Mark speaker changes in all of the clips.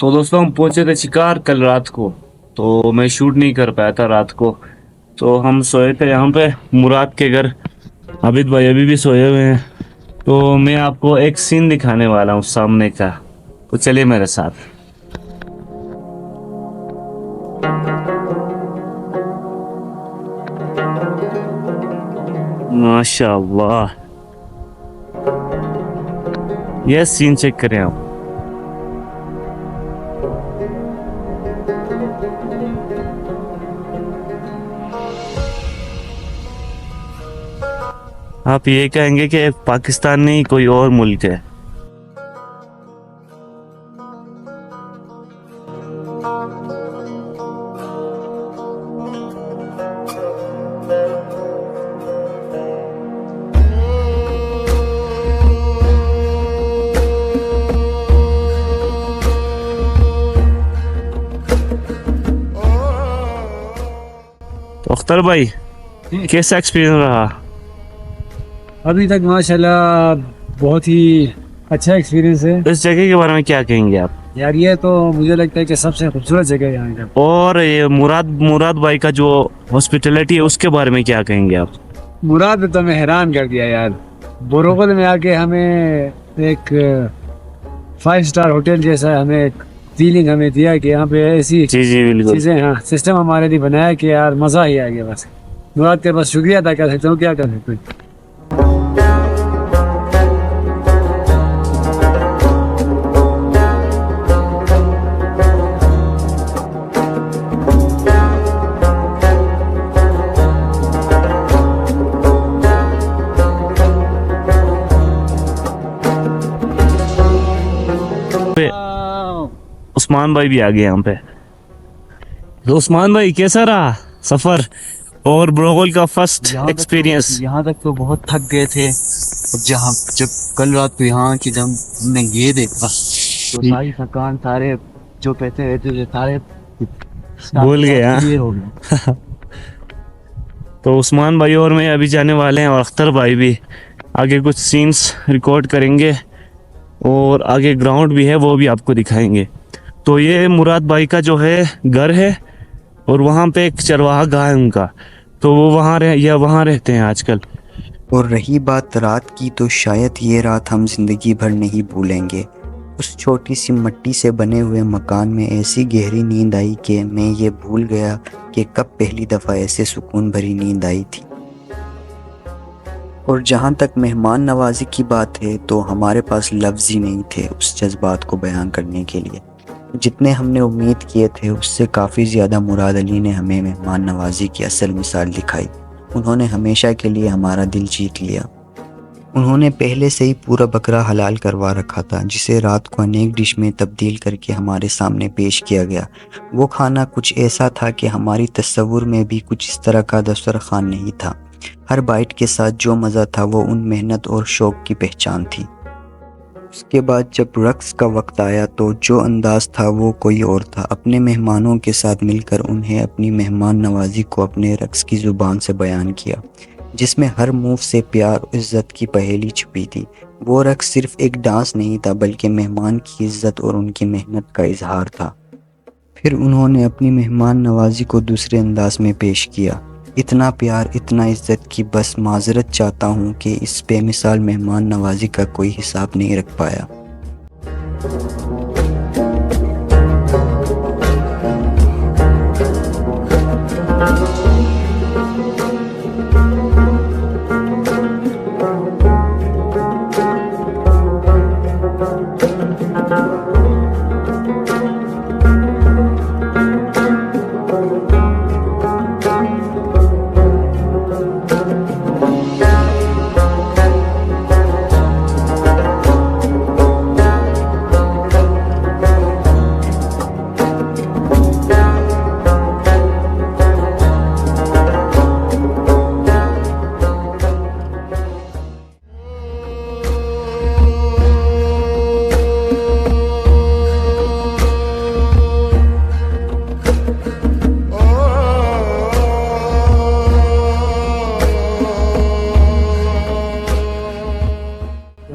Speaker 1: तो दोस्तों हम पहुंचे थे शिकार कल रात को। तो मैं शूट नहीं कर पाया था रात को। तो हम सोए थे यहाँ पे मुराद के घर। आबिद भाई अभी भी सोए हुए हैं। तो मैं आपको एक सीन दिखाने वाला हूँ सामने का। तो चलिए मेरे साथ। माशाल्लाह, ये सीन चेक करें आप। आप ये कहेंगे कि पाकिस्तान नहीं कोई और मुल्क है। तो अख्तर भाई, कैसा एक्सपीरियंस रहा?
Speaker 2: अभी तक माशाल्लाह बहुत ही अच्छा एक्सपीरियंस है
Speaker 1: इस जगह के बारे में क्या कहेंगे आप?
Speaker 2: यार। ये तो मुझे लगता है कि सबसे खूबसूरत जगह है यहाँ का।
Speaker 1: और ये मुराद भाई का जो हॉस्पिटैलिटी है उसके बारे में क्या कहेंगे आप?
Speaker 2: मुराद ने तो हमें हैरान कर दिया यार। बोरोगल में आके हमें एक 5 स्टार होटल जैसा हमें फीलिंग हमें दिया कि यहाँ पे ऐसी
Speaker 1: जी जी बिल्कुल।
Speaker 2: चीज़ें, हाँ, सिस्टम हमारे लिए बनाया कि यार मज़ा ही आ गया। बस मुराद के बस शुक्रिया अदा कर सकता हूँ, क्या कर सकते हैं।
Speaker 1: उस्मान भाई भी आ गए यहाँ पे। तो उस्मान भाई, कैसा रहा सफर और ब्रोगल का फर्स्ट एक्सपीरियंस?
Speaker 3: यहाँ तक तो बहुत थक गए थे। अब जब कल रात को यहाँ की जब हमने ये देखा तो सारी थकान, सारे जो पैसे रहते थे सारे
Speaker 1: भूल गए, हाँ?
Speaker 3: क्लियर हो गए।
Speaker 1: तो उस्मान भाई और मैं अभी जाने वाले हैं, और अख्तर भाई भी आगे कुछ सीन्स रिकॉर्ड करेंगे, और आगे ग्राउंड भी है वो भी आपको दिखाएंगे। तो ये मुराद भाई का जो है घर है, और वहाँ पे एक चरवाहा गाय है उनका। तो वो वहाँ रहते हैं आजकल।
Speaker 4: और रही बात रात की, तो शायद ये रात हम जिंदगी भर नहीं भूलेंगे। उस छोटी सी मिट्टी से बने हुए मकान में ऐसी गहरी नींद आई कि मैं ये भूल गया कि कब पहली दफ़ा ऐसे सुकून भरी नींद आई थी। और जहाँ तक मेहमान नवाजी की बात है, तो हमारे पास लफ्ज़ ही नहीं थे उस जज्बात को बयान करने के लिए। जितने हमने उम्मीद किए थे उससे काफ़ी ज़्यादा मुराद अली ने हमें मेहमान नवाजी की असल मिसाल दिखाई। उन्होंने हमेशा के लिए हमारा दिल जीत लिया। उन्होंने पहले से ही पूरा बकरा हलाल करवा रखा था, जिसे रात को अनेक डिश में तब्दील करके हमारे सामने पेश किया गया। वो खाना कुछ ऐसा था कि हमारी तस्वुर में भी कुछ इस तरह का दस्तरखान नहीं था। हर बाइट के साथ जो मज़ा था वो उन मेहनत और शौक़ की पहचान थी। उसके बाद जब रक्स का वक्त आया तो जो अंदाज़ था वो कोई और था। अपने मेहमानों के साथ मिलकर उन्हें अपनी मेहमान नवाजी को अपने रक्स की ज़ुबान से बयान किया, जिसमें हर मूव से प्यार और इज़्ज़त की पहेली छुपी थी। वो रक्स सिर्फ एक डांस नहीं था, बल्कि मेहमान की इज़्ज़त और उनकी मेहनत का इजहार था। फिर उन्होंने अपनी मेहमान नवाजी को दूसरे अंदाज में पेश किया। इतना प्यार, इतना इज़्ज़त की बस माज़रत चाहता हूँ कि इस बेमिसाल मेहमान नवाजी का कोई हिसाब नहीं रख पाया।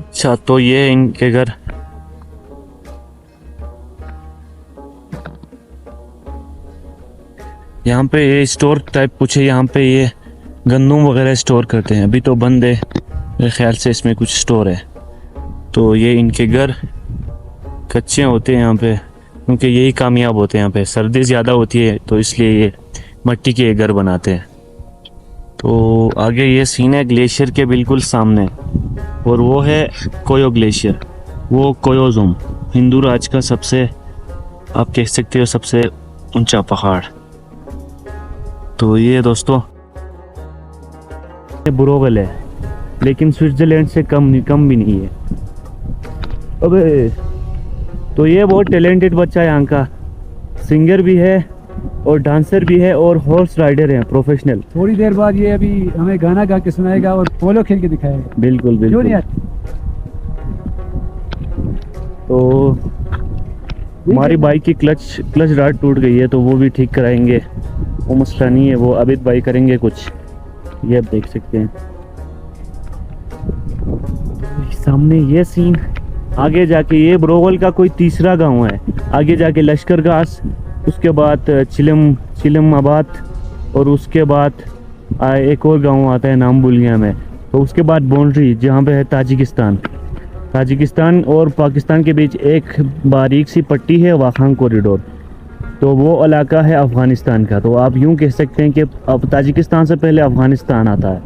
Speaker 4: अच्छा, तो ये इनके घर।
Speaker 1: यहाँ पे ये स्टोर टाइप कुछ है, यहाँ पे ये गंदम वगैरह स्टोर करते हैं। अभी तो बंद है, मेरे ख्याल से इसमें कुछ स्टोर है। तो ये इनके घर कच्चे होते हैं यहाँ पे, क्योंकि यही कामयाब होते हैं यहाँ पे। सर्दी ज़्यादा होती है तो इसलिए ये मिट्टी के घर बनाते हैं। तो आगे ये सीन है ग्लेशियर के बिल्कुल सामने, और वो है कोयो ग्लेशियर, वो कोयोजुम हिंदू राज का सबसे, आप कह सकते हो सबसे ऊंचा पहाड़। तो ये दोस्तों ये बुरोगल है, लेकिन स्विट्ज़रलैंड से कम भी नहीं है। अबे तो ये बहुत टैलेंटेड बच्चा है, यहाँ का सिंगर भी है और डांसर भी है और हॉर्स राइडर है प्रोफेशनल।
Speaker 2: थोड़ी देर बाद ये अभी हमें गाना गा के सुनाएगा और पोलो खेल के दिखाएगा।
Speaker 1: बिल्कुल
Speaker 2: क्यों
Speaker 1: बिल्कुल।
Speaker 2: नहीं यार?
Speaker 1: तो हमारी बाइक की क्लच राड टूट गई है, तो वो भी ठीक कराएंगे, वो मसला नहीं है, वो अबिद भाई करेंगे कुछ। ये आप देख सकते हैं सामने ये सीन। आगे जाके ये ब्रोगल का कोई तीसरा गांव है, आगे जाके लश्कर घास, उसके बाद चिलमाबाद, और उसके बाद एक और गांव आता है, नाम भूल गया मैं। तो उसके बाद बाउंड्री जहाँ पे है ताजिकिस्तान और पाकिस्तान के बीच एक बारीक सी पट्टी है, वाखान कॉरिडोर। तो वो इलाका है अफ़गानिस्तान का। तो आप यूँ कह सकते हैं कि अब ताजिकिस्तान से पहले अफ़गानिस्तान आता है।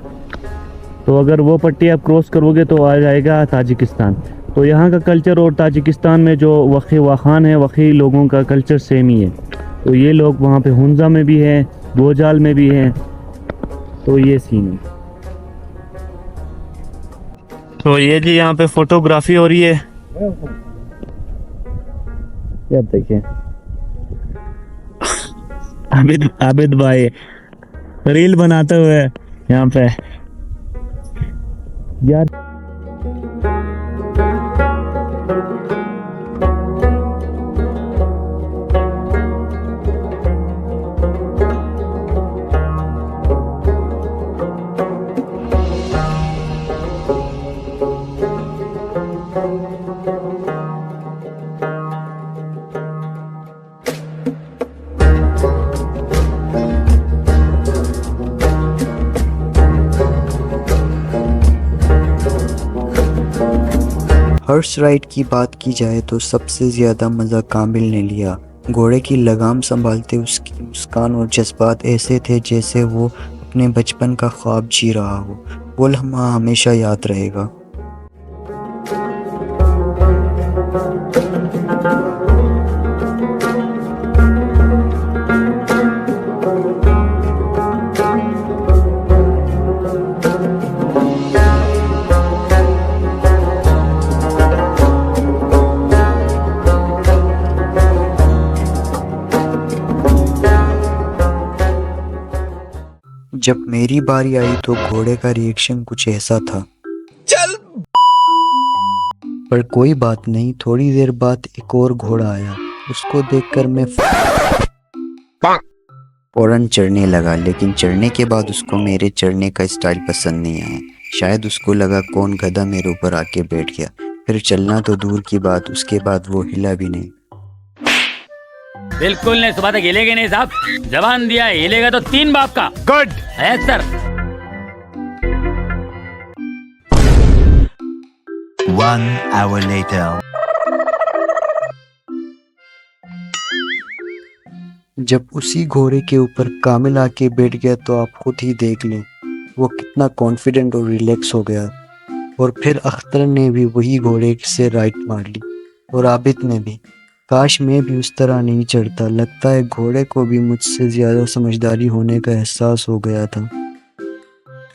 Speaker 1: तो अगर वो पट्टी आप क्रॉस करोगे तो आ जाएगा ताजिकिस्तान। तो यहाँ का कल्चर और ताजिकिस्तान में जो वाखान है, वही लोगों का कल्चर सेम ही है। तो ये लोग वहाँ पे हुंजा में भी हैं, गोजाल में भी हैं। तो ये सीन है। तो ये जी यहाँ पे फोटोग्राफी हो रही है, ये देखिए आबिद भाई रील बनाते हुए यहाँ पे यार।
Speaker 4: हॉर्स राइड की बात की जाए तो सबसे ज़्यादा मज़ा कामिल ने लिया। घोड़े की लगाम संभालते उसकी मुस्कान और जज्बात ऐसे थे जैसे वो अपने बचपन का ख्वाब जी रहा हो। वो लम्हा हमेशा याद रहेगा। जब मेरी बारी आई तो घोड़े का रिएक्शन कुछ ऐसा था, चल। पर कोई बात नहीं, थोड़ी देर बाद एक और घोड़ा आया। उसको देखकर मैं फौरन चढ़ने लगा, लेकिन चढ़ने के बाद उसको मेरे चढ़ने का स्टाइल पसंद नहीं आया। शायद उसको लगा कौन गधा मेरे ऊपर आके बैठ गया। फिर चलना तो दूर की बात, उसके बाद वो हिला भी नहीं।
Speaker 5: बिल्कुल नहीं, सुबह तक हिलेगे नहीं साहब। जवान दिया है, हिलेगा तो 3 बाप का। गुड है सर।
Speaker 6: 1 hour later.
Speaker 4: जब उसी घोड़े के ऊपर कामिल आके बैठ गया तो आप खुद ही देख लें वो कितना कॉन्फिडेंट और रिलैक्स हो गया। और फिर अख्तर ने भी वही घोड़े से राइट मार ली, और आबिद ने भी। काश मैं भी उस तरह नहीं चढ़ता। लगता है घोड़े को भी मुझसे ज़्यादा समझदारी होने का एहसास हो गया था।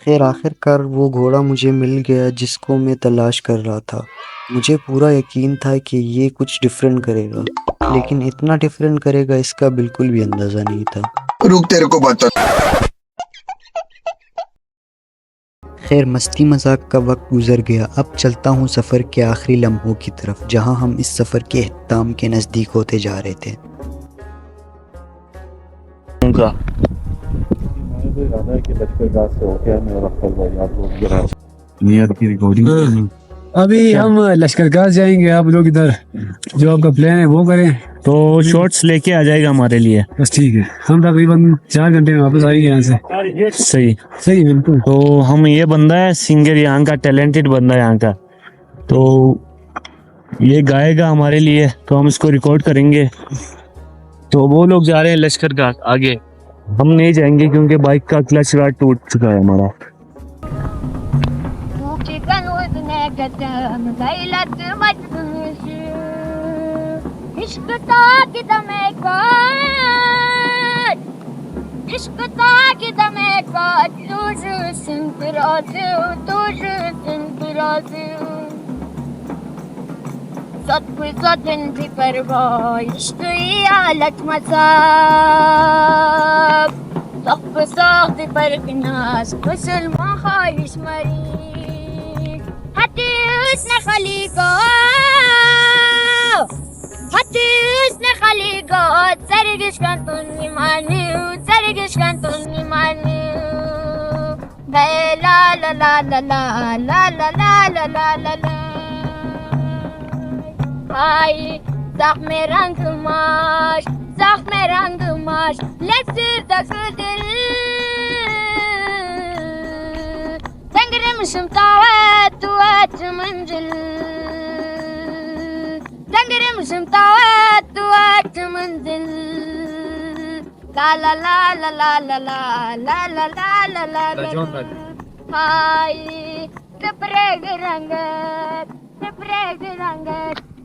Speaker 4: खैर आखिरकार वो घोड़ा मुझे मिल गया जिसको मैं तलाश कर रहा था। मुझे पूरा यकीन था कि ये कुछ डिफरेंट करेगा, लेकिन इतना डिफरेंट करेगा इसका बिल्कुल भी अंदाज़ा नहीं था।
Speaker 6: रुक तेरे को बता।
Speaker 4: खैर मस्ती मजाक का वक्त गुजर गया। अब चलता हूँ सफ़र के आखिरी लम्हों की तरफ, जहाँ हम इस सफ़र के इख्तिताम के नज़दीक होते जा रहे थे।
Speaker 1: उनका
Speaker 7: नियर की रिकॉर्डिंग
Speaker 2: अभी हम लश्करगाह जाएंगे, आप लोग इधर जो आपका प्लान है वो करें।
Speaker 1: तो शॉर्ट्स लेके आ जाएगा हमारे लिए।
Speaker 2: बस ठीक है, हम तकरीबन 4 घंटे में वापस आएंगे यहाँ से।
Speaker 1: सही।
Speaker 2: सही बिल्कुल।
Speaker 1: तो हम, ये बंदा है सिंगर यहाँ का, टैलेंटेड बंदा है यहाँ का, तो ये गाएगा हमारे लिए, तो हम इसको रिकॉर्ड करेंगे। तो वो लोग जा रहे हैं लश्करगाह आगे, हम नहीं जाएंगे क्योंकि बाइक का क्लच राड टूट चुका है हमारा।
Speaker 7: सदन भी परवाह इश्क आलत मसाब सख्त सख्त परकनास कुसल महाइश मरी हती उसने खलीको सरगिश कंतुनी मानी ला ला ला ला ला ला ला ला ला ला ला Ay, sag mir Rangmarsch, letztes das Dil. Tengre mishum tawat manzil. Tengre mishum tawat manzil. La la la la la la la la la la la la. Ay, te preg rangat.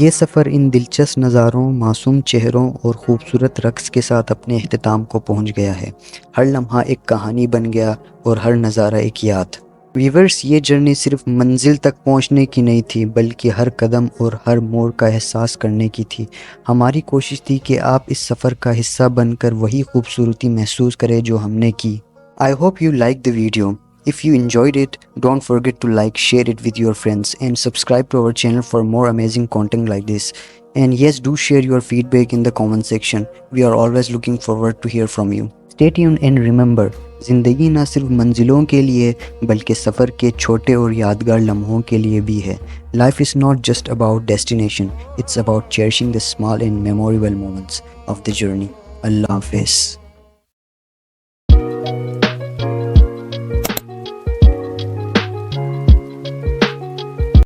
Speaker 4: ये सफ़र इन दिलचस्प नज़ारों, मासूम चेहरों और ख़ूबसूरत रक़्स के साथ अपने अख्तिताम को पहुंच गया है। हर लम्हा एक कहानी बन गया और हर नज़ारा एक याद। व्यूअर्स, ये जर्नी सिर्फ मंजिल तक पहुंचने की नहीं थी, बल्कि हर कदम और हर मोड़ का एहसास करने की थी। हमारी कोशिश थी कि आप इस सफ़र का हिस्सा बनकर वही खूबसूरती महसूस करें जो हमने की। I hope you like the video. If you enjoyed it, don't forget to like, share it with your friends and subscribe to our channel for more amazing content like this. And yes, do share your feedback in the comment section. We are always looking forward to hear from you. Stay tuned and remember, ज़िंदगी ना सिर्फ मंजिलों के लिए बल्कि सफ़र के छोटे और यादगार लम्हों के लिए भी है। Life is not just about destination, it's about cherishing the small and memorable moments of the journey. Allah Hafiz.